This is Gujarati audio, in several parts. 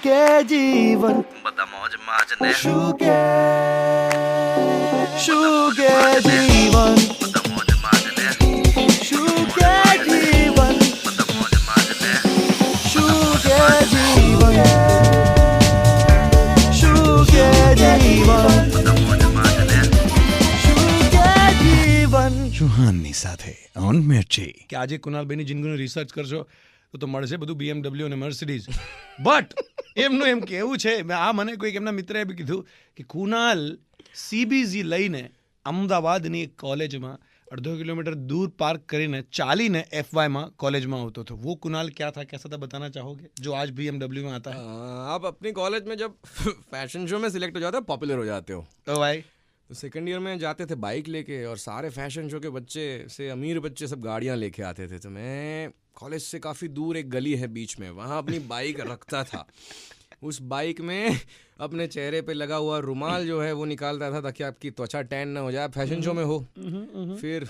કે જીવન બધા મોજમાં જ ને શું કે જીવન બધા મોજમાં જ ને શું કે જીવન બધા મોજમાં જ ને શું કે જીવન શું કે જીવન બધા મોજમાં જ ને શું કે જીવન ચૌહાણની સાથે ઓન મિર્ચી. કે આજે કુનાલભાઈની જિંદગીનું રિસર્ચ કરશો તો મળશે બધું BMW અને મર્સિડીઝ. બટ એમનું એમ કહેવું છે, મને કોઈક એમના મિત્રએ બી કીધું કે કુનાલ CBZ લઈને અમદાવાદની એક કોલેજમાં 1.5 કિલોમીટર दूर पार्क કરીને ચાલીને FY માં કોલેજમાં આવતો હતો. वो कुनाल क्या था, कैसा था, बताना चाहोगे जो आज भी BMW में आता है? आप अपनी कॉलेज में जब फैशन शो में सिलेक्ट हो जाते हो, पॉपुलर हो जाते हो, तो भाई तो सेकंड ईयर में जाते थे बाइक लेके और सारे फैशन शो के बच्चे से अमीर बच्चे सब गाड़ियाँ लेके आते थे. तो मैं कॉलेज से काफ़ी दूर एक गली है बीच में, वहाँ अपनी बाइक रखता था. उस बाइक में अपने चेहरे पे लगा हुआ रुमाल जो है वो निकालता था ताकि आपकी त्वचा टैन ना हो जाए, फैशन शो में हो. फिर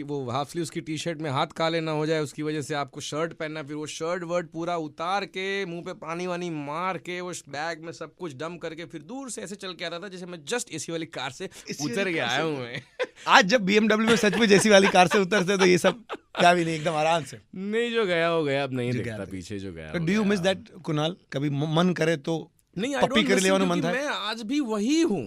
वो हाफ स्लीव्स की टी शर्ट में हाथ काले ना हो जाए, उसकी वजह से आपको शर्ट पहनना, फिर वो शर्ट वर्ट पूरा उतार के मुंह पे पानी वानी मार के उस बैग में सब कुछ डम करके फिर दूर से ऐसे चल के आता था जैसे मैं जस्ट एसी वाली कार से उतर के आया हूँ मैं. आज जब BMW में सच में जैसी वाली कार से उतरते तो ये सब क्या भी नहीं, एकदम आराम से. नहीं, जो गया हो गया, अब नहीं जो देखता गया पीछे जो गया. Do you miss that Kunal? कभी मन करे तो नहीं, पप्पी कर लेवानो मन था? मैं आज भी वही हूँ.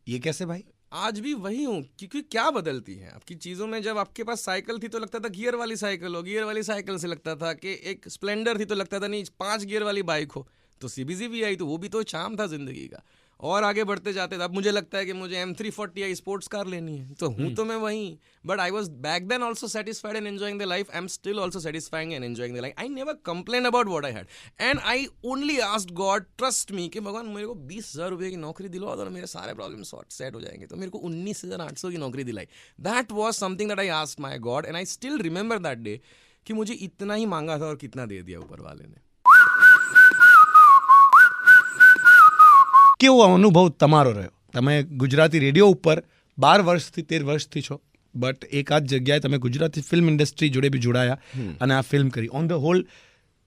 ये कैसे भाई? आज भी वही हूँ, क्योंकि क्या बदलती है आपकी चीज़ों में. जब आपके पास साइकिल थी तो लगता था गियर वाली साइकिल हो, गियर वाली साइकिल से लगता था कि एक स्प्लेंडर थी तो लगता था नहीं 5 गियर वाली बाइक हो. तो CBZ भी आई तो वो भी तो चार्म था जिंदगी का. और आगे बढ़ते जाते थे, अब मुझे लगता है कि मुझे M340 या स्पोर्ट्स कार लेनी है, तो हूँ तो मैं वहीं. But I was back then also satisfied and enjoying the life. I am still also satisfying and enjoying the life. I never complain about what I had and I only asked God, trust me, कि भगवान मेरे को 20,000 रुपये की नौकरी दिलवा दो, मेरे सारे प्रॉब्लम सेट हो जाएंगे. तो मेरे को 19,800 की नौकरी दिलाई. That was something that I asked my God and I still remember that day कि मुझे इतना ही मांगा था और कितना दे दिया ऊपर वाले ने. કેવો અનુભવ તમારો રહ્યો? તમે ગુજરાતી રેડિયો ઉપર 12 વર્ષથી 13 વર્ષથી છો, બટ એકાદ જગ્યાએ તમે ગુજરાતી ફિલ્મ ઇન્ડસ્ટ્રી જોડે બી જોડાયા અને આ ફિલ્મ કરી. ઓન ધ હોલ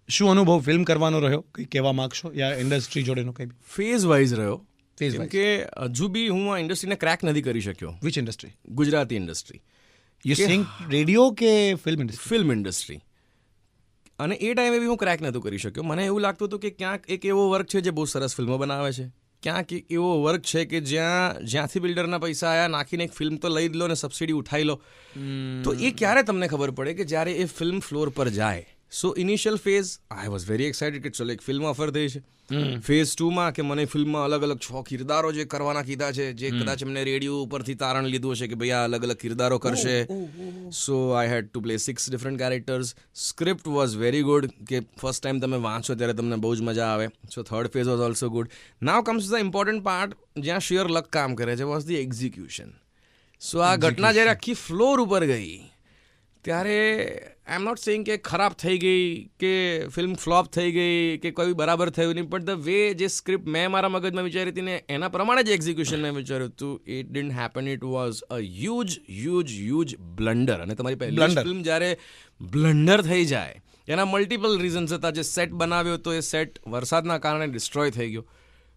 શું અનુભવ ફિલ્મ કરવાનો રહ્યો? કંઈ કહેવા માગશો યા ઇન્ડસ્ટ્રી જોડેનો કંઈ બી? ફેઝ વાઇઝ રહ્યો. Phase કેમ કે હજુ બી હું આ ઇન્ડસ્ટ્રીને ક્રેક નથી કરી શક્યો. Which industry? Gujarati industry, you sing radio કે ફિલ્મ ઇન્ડસ્ટ્રી? Film industry. અને એ ટાઈમે બી હું ક્રેક નહોતું કરી શક્યો. મને એવું લાગતું હતું કે ક્યાંક એક એવો વર્ક છે જે બહુ સરસ ફિલ્મો બનાવે છે, ક્યાંક એક એવો વર્ક છે કે જ્યાંથી બિલ્ડરના પૈસા આયા નાખીને એક ફિલ્મ તો લઈ લો ને સબસિડી ઉઠાવી લો. તો એ ક્યારે તમને ખબર પડે કે જ્યારે એ ફિલ્મ ફ્લોર પર જાય. So initial phase I was very excited કે ચલો એક ફિલ્મ ઓફર થઈ છે. ફેઝ 2માં કે મને ફિલ્મમાં અલગ અલગ 6 કિરદારો જે કરવાના કીધા છે, જે કદાચ એમને રેડિયો ઉપરથી તારણ લીધું હશે કે ભાઈ આ અલગ અલગ કિરદારો કરશે. So I had to play 6 different characters. Script was very good, કે ફર્સ્ટ ટાઈમ તમે વાંચો ત્યારે તમને બહુ જ મજા આવે. So third phase was also good. Now comes the important part જ્યાં શિયર લક કામ કરે છે, વોઝ ધ એક્ઝિક્યુશન. સો આ ઘટના જ્યારે આખી ફ્લોર ઉપર ગઈ ત્યારે આઈ એમ નોટ સેઇંગ કે ખરાબ થઈ ગઈ કે ફિલ્મ ફ્લોપ થઈ ગઈ કે કોઈ બરાબર થયું નહીં, બટ ધ વે જે સ્ક્રિપ્ટ મેં મારા મગજમાં વિચારી હતી ને એના પ્રમાણે જ એક્ઝિક્યુશન મેં વિચાર્યું હતું, it didn't happen. It was a huge blunder. અને તમારી પહેલી ફિલ્મ જ્યારે બ્લન્ડર થઈ જાય એના મલ્ટિપલ રીઝન્સ હતા. જે સેટ બનાવ્યો તો એ સેટ વરસાદના કારણે ડિસ્ટ્રોય થઈ ગયો,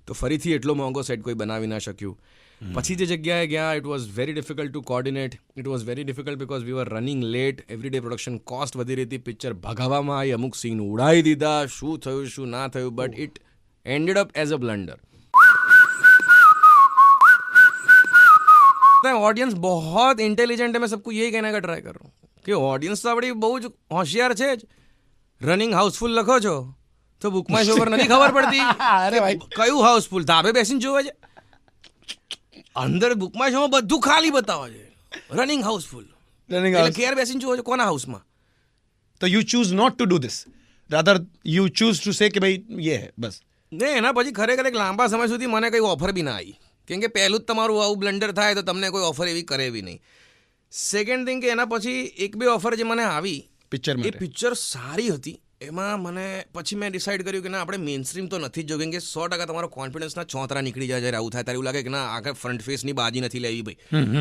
તો ફરીથી એટલો મોંઘો સેટ કોઈ બનાવી ના શક્યું. પછી જે જગ્યાએ ગયા, it was very difficult to coordinate. It was very difficult because we were running late. Every day production cost વધી રહી હતી. પિક્ચર ભગાવવામાં આવી, અમુક સીન ઉડાવી દીધા, શું થયું શું ના થયું, but it ended up as a blunder. Audience बहुत इंटेलिजेंट है. मैं सबको यही कहने का ट्राई कर रहा हूँ कि ऑडियंस तो अपनी बहुत होशियार છે જ. રનિંગ હાઉસફુલ લખો છો તો બુકમાં શો પર નથી ખબર પડતી અરે ભાઈ કયું હાઉસફુલ, ધાબે બેસીને જોવે છે. અંદર બુકમાં શોમાં બધું ખાલી બતાવે છે. રનિંગ હાઉસફુલ, એટલે ઘેર બેસીને જોવે છે કોના હાઉસમાં. તો you choose not to do this, rather you choose to say કે ભાઈ યે બસ. ને એના પછી ખરેખર એક લાંબા સમય સુધી મને કંઈ ઓફર બી ના આવી, કેમ કે પહેલું જ તમારું આવું બ્લન્ડર થાય તો તમને કોઈ ઓફર એવી કરે બી નહીં. સેકન્ડ થિંગ કે એના પછી 1-2 ઓફર જે મને આવી પિક્ચર એ પિક્ચર સારી હતી. એમાં મને પછી મેં ડિસાઇડ કર્યું કે ના આપણે મેઇન સ્ટ્રીમ તો નથી જ જો, કેમ કે 100% તમારો કોન્ફિડન્સના ચોતરા નીકળી જાય જ્યારે આવું થાય ત્યારે એવું લાગે કે ના આગળ ફ્રન્ટ ફેસની બાજી નથી લેવી ભાઈ,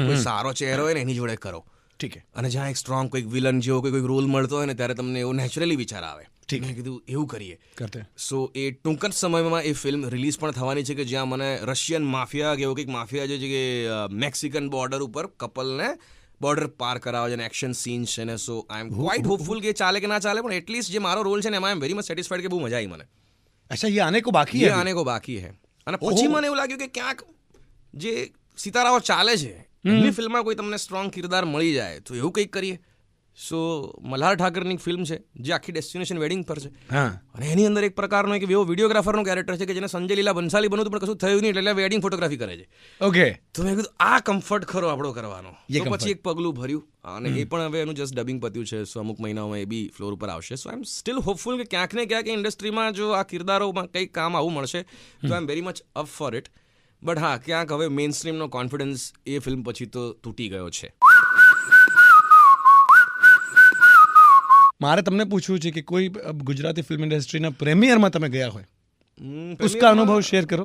કોઈ સારો ચહેરો હોય ને એની જોડે કરો. ઠીક હે અને જ્યાં એક સ્ટ્રોંગ કોઈક વિલન જેવો કોઈક રોલ મળતો હોય ને ત્યારે તમને એવો નેચરલી વિચાર આવે. મેં કીધું એવું કરીએ. કરતે સો એ ટૂંક જ સમયમાં એ ફિલ્મ રિલીઝ પણ થવાની છે કે જ્યાં મને રશિયન માફિયા કે એવું કંઈક માફિયા જે છે કે મેક્સિકન બોર્ડર ઉપર કપલને બોર્ડર પાર કરાવે છે અને એક્શન સીન છે ને. સો આઈ એમ ક્વાઇટ હોપફુલ કે ચાલે કે ના ચાલે, પણ એટલીસ્ટ જે મારો રોલ છે ને એમાં આઈ એમ વેરી મચ સેટિસ્ફાઈડ કે બહુ મજા આવી મને. અચ્છા ये आने को बाकी ये है आने को बाकी है. અને પછી મને એવું લાગ્યું કે ક્યાંક જે સિતારાઓ ચાલે છે એમની ફિલ્મમાં કોઈ તમને સ્ટ્રોંગ કિરદાર મળી જાય તો એવું કંઈક કરીએ. સો મલ્હાર ઠાકરની ફિલ્મ છે જે આખી ડેસ્ટિનેશન વેડિંગ પર છે હા અને એની અંદર એક પ્રકારનો એક એવો વિડીયોગ્રાફરનો કેરેક્ટર છે કે જેને સંજય લીલા બંસાલી બનવું પણ કશું થયું નહીં એટલે વેડિંગ ફોટોગ્રાફી કરે છે. ઓકે તો મેં કીધું આ કમ્ફર્ટ ખરો આપણો કરવાનો. ये તો પછી એક પગલું ભર્યું અને એ પણ હવે એનું જસ્ટ ડબિંગ પત્યું છે. સો અમુક મહિનાઓમાં એ બી ફ્લોર ઉપર આવશે. સો આઈ એમ સ્ટીલ હોપફુલ કે ક્યાંક ને ક્યાંક ઇન્ડસ્ટ્રીમાં જો આ કિરદારોમાં કંઈક કામ આવું મળશે તો I am very much up for it. But હા, ક્યાંક હવે મેઇન સ્ટ્રીમનો કોન્ફિડન્સ એ ફિલ્મ પછી તો તૂટી ગયો છે. મારે તમને પૂછવું છે કે કોઈ ગુજરાતી ફિલ્મ ઇન્ડસ્ટ્રીના પ્રીમિયરમાં તમે ગયા હોય उसका અનુભવ શેર કરો.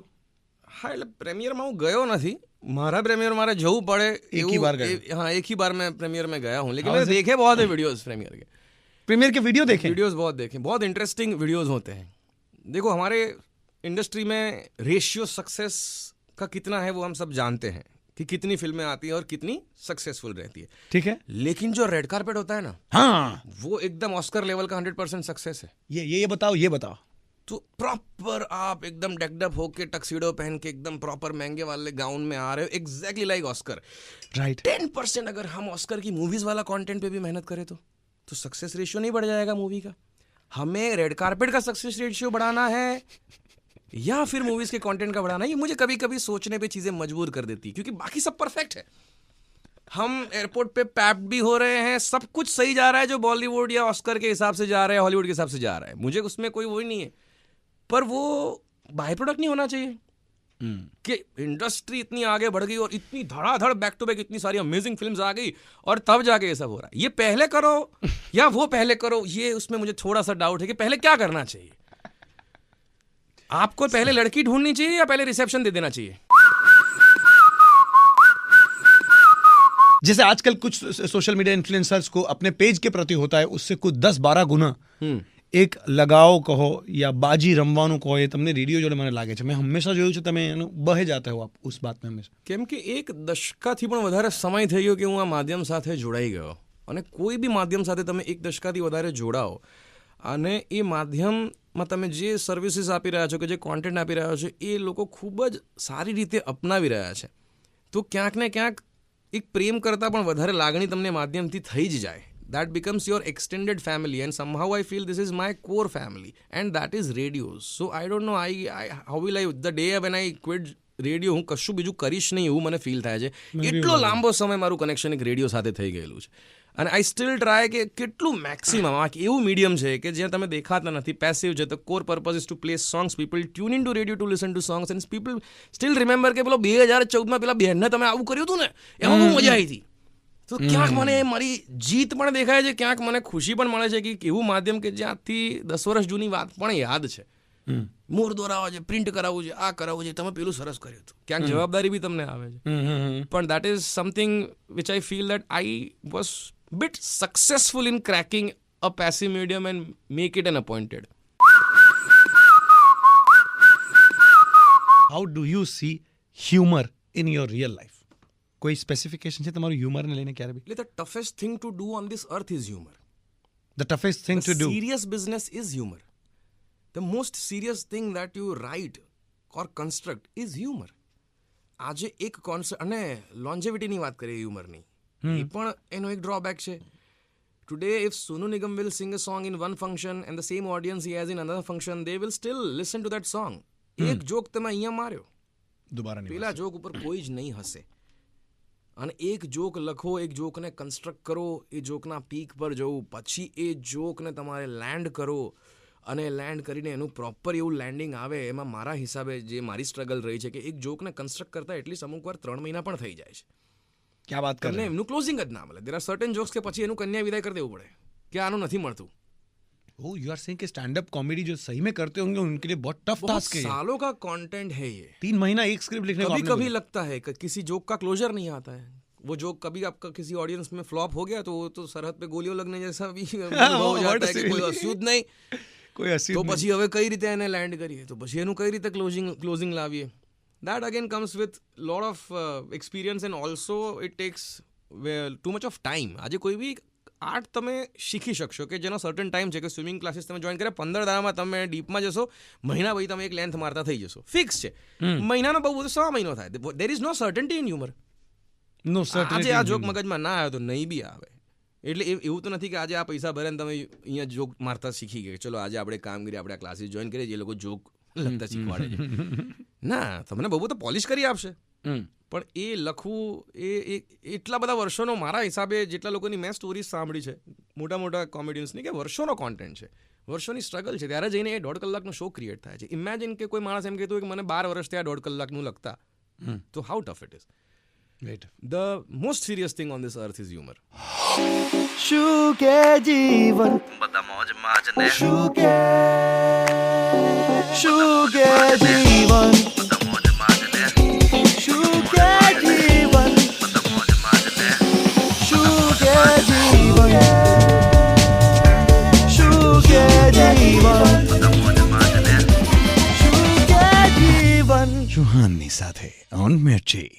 હા, એટલે પ્રીમિયરમાં હું ગયો નથી. મારા પ્રીમિયર મારે જવું પડે एक ही बार गए? हाँ, एक ही बार मैं प्रीमियर में गया हूँ, लेकिन मैंने देखे बहुत है वीडियोस प्रीमियर के. प्रीमियर के वीडियो देखे वीडियोस बहुत देखे, बहुत इंटरेस्टिंग वीडियोस होते हैं. देखो हमारे इंडस्ट्री में रेशियो सक्सेस का कितना है वो हम सब जानते हैं कि कितनी फिल्में आती हैं और कितनी सक्सेसफुल रहती है. ठीक है लेकिन जो रेड कार्पेट होता है ना, हाँ वो एकदम ऑस्कर लेवल का 100% सक्सेस है. ये बताओ तो प्रॉपर आप एकदम डेकडअप होके टक्सीडो पहन के एकदम प्रॉपर महंगे वाले गाउन में आ रहे हो, एग्जैक्टली लाइक ऑस्कर. राइट 10% अगर हम ऑस्कर की मूवीज वाला कंटेंट पे भी मेहनत करें तो सक्सेस रेशियो नहीं बढ़ जाएगा मूवी का. हमें रेड कार्पेट का सक्सेस रेशियो बढ़ाना है या फिर मूवीज के कंटेंट का बढ़ाना है, ये मुझे कभी कभी सोचने पे चीजें मजबूर कर देती है, क्योंकि बाकी सब परफेक्ट है. हम एयरपोर्ट पे पैप्ड भी हो रहे हैं, सब कुछ सही जा रहा है जो बॉलीवुड या ऑस्कर के हिसाब से जा रहा है, हॉलीवुड के हिसाब से जा रहा है. मुझे उसमें कोई वही नहीं है, पर वो बाय प्रोडक्ट नहीं होना चाहिए कि इंडस्ट्री इतनी आगे बढ़ गई और इतनी धड़ाधड़ बैक टू बैक इतनी सारी अमेजिंग फिल्म्स आ गई और तब जाके ये सब हो रहा है. ये पहले करो या वो पहले करो, ये उसमें मुझे थोड़ा सा डाउट है कि पहले क्या करना चाहिए. आपको पहले लड़की ढूंढनी चाहिए या पहले रिसेप्शन दे देना चाहिए. जैसे आजकल कुछ सोशल मीडिया इन्फ्लुएंसर्स को अपने पेज के प्रति होता है उससे कुछ 10-12 गुना એક લગાવ કહો યા બાજી રમવાનું કહો એ તમને રેડિયો જોડે મને લાગે છે. મેં હંમેશા જોયું છે તમે એનું બહે જાતા હો આપ ઉસ બાત મેં હંમેશા. કેમ કે એક દશકાથી પણ વધારે સમય થઈ ગયો કે હું આ માધ્યમ સાથે જોડાઈ ગયો અને કોઈ બી માધ્યમ સાથે તમે એક દશકાથી વધારે જોડાઓ અને એ માધ્યમમાં તમે જે સર્વિસીસ આપી રહ્યા છો કે જે કોન્ટેન્ટ આપી રહ્યા છો એ લોકો ખૂબ જ સારી રીતે અપનાવી રહ્યા છે, તો ક્યાંક ને ક્યાંક એક પ્રેમ કરતાં પણ વધારે લાગણી તમને માધ્યમથી થઈ જ જાય. That becomes your extended family, and somehow I feel this is my core family, and that is radio. So I don't know, how will I, the day when I quit radio, હું કશું બીજું કરીશ નહીં એવું મને ફીલ થાય છે. એટલો લાંબો સમય મારું કનેક્શન એક રેડિયો સાથે થઈ ગયેલું છે અને આઈ સ્ટીલ ટ્રાય કે કેટલું મેક્સિમમ આ એવું મીડિયમ છે કે જ્યાં તમે દેખાતા નથી, પેસિવ છે. તો core purpose is to play songs, people tune in to radio to listen to songs and people still remember કે પેલો 2014માં પેલા બેનને તમે આવું કર્યું હતું ને, એમાં બહુ મજા આવી હતી. તો ક્યાંક મને મારી જીત પણ દેખાય છે, ક્યાંક મને ખુશી પણ મળે છે કે એવું માધ્યમ કે જ્યાંથી 10 વર્ષ જૂની વાત પણ યાદ છે. મોર દોરાવા છે, પ્રિન્ટ કરાવવું છે, આ કરાવવું છે, તમે પેલું સરસ કર્યું હતું. ક્યાંક જવાબદારી બી તમને આવે છે, પણ that is something which I feel that I was bit successful in cracking a passive medium and make it an appointed. How do you see humor in your real life? કોઈ સ્પેસિફિકેશન છે તમારું હ્યુમરને લઈને ક્યારે બી? The toughest thing to do on this earth is humor. The toughest thing to do. The serious business is humor. The most serious thing that you write or construct is humor. આજે એક કોન્સેપ્ટ અને લોન્જેવિટીની વાત કરીએ હ્યુમરની, એ પણ એનો એક ડ્રોબેક છે. Today if Sonu Nigam will sing a song in one function and the same audience he has in another function, they will still listen to that song. એક જોક તમે અહીંયા માર્યો, દુબારા નહીં, પેલા જોક ઉપર કોઈ જ નહીં હશે. અને એક જોક લખો, એક જોકને કન્સ્ટ્રક્ટ કરો, એ જોકના પીક પર જવું, પછી એ જોકને તમારે લેન્ડ કરો અને લેન્ડ કરીને એનું પ્રોપર એવું લેન્ડિંગ આવે. એમાં મારા હિસાબે જે મારી સ્ટ્રગલ રહી છે કે એક જોકને કન્સ્ટ્રક્ટ કરતા એટલીસ્ટ અમુક વાર 3 મહિના પણ થઈ જાય છે. ક્યાં વાત કરે, એમનું ક્લોઝિંગ જ ના મળે. દેર આર સર્ટેન જોક્સ કે પછી એનું કન્યા વિદાય કરી દેવું પડે કે આનું નથી મળતું. Oh, you are saying कि स्टैंड अप कॉमेडी जो सही में करते होंगे उनके लिए बहुत टफ टास्क है. सालों का कंटेंट है ये. 3 महीना एक स्क्रिप्ट लिखने को कभी कभी लगता है कि किसी जोक का क्लोजर नहीं आता है. वो जोक कभी आपका किसी ऑडियंस में फ्लॉप हो गया तो वो तो सरहद पे गोलियों लगने जैसा भी हाँ, हो वो जाता word है कि કોઈ હસ્યું જ નહીં કોઈ હસી તો પછી હવે કઈ રીતે એને લેન્ડ કરીએ તો પછી એનું કઈ રીતે ક્લોઝિંગ લાવીએ that again comes with lot of experience and also it tax too much of time આજે કોઈ બી આર્ટ તમે શીખી શકશો કે જેનો સર્ટન ટાઈમ છે કે સ્વિમિંગ ક્લાસીસ તમે જોઈન કર્યા 15 દાડામાં તમે ડીપમાં જશો મહિના પછી તમે એક લેન્થ મારતા થઈ જશો ફિક્સ છે મહિનાનો બહુ બધો 6 મહિનો થાય there is no certainty in humour નો આજે આ જોક મગજમાં ના આવ્યો તો નહીં બી આવે એટલે એવું તો નથી કે આજે આ પૈસા ભરે ને તમે અહીંયા જોક મારતા શીખી ગયા ચલો આજે આપણે કામ કરીએ આપણે આ ક્લાસીસ જોઈન કરીએ જે લોકો જોક લખતા શીખવાડે છે ના તમને બહુ તો પોલિશ કરી આપશે પણ એ લખવું એ એટલા બધા વર્ષોનો મારા હિસાબે જેટલા લોકોની મેં સ્ટોરીઝ સાંભળી છે મોટા મોટા કોમેડિયન્સની કે વર્ષોનો કોન્ટેન્ટ છે વર્ષોની સ્ટ્રગલ છે ત્યારે જઈને એ 1.5 કલાકનો શો ક્રિએટ થાય છે ઇમેજિન કે કોઈ માણસ એમ કહેતું હોય કે મને 12 વર્ષ થયા 1.5 કલાકનું લખતા તો how tough it is wait the most serious thing on this earth is humour શું કે જીવન બધા મોજમાં જ ને શું કે જીવન બધા મોજમાં જ ને શું કે જીવન બધા મોજમાં જ ને શું કે જીવન શું કે જીવન બધા મોજમાં જ ને શું કે જીવન ચૌહાણની સાથે ઓન મિર્ચી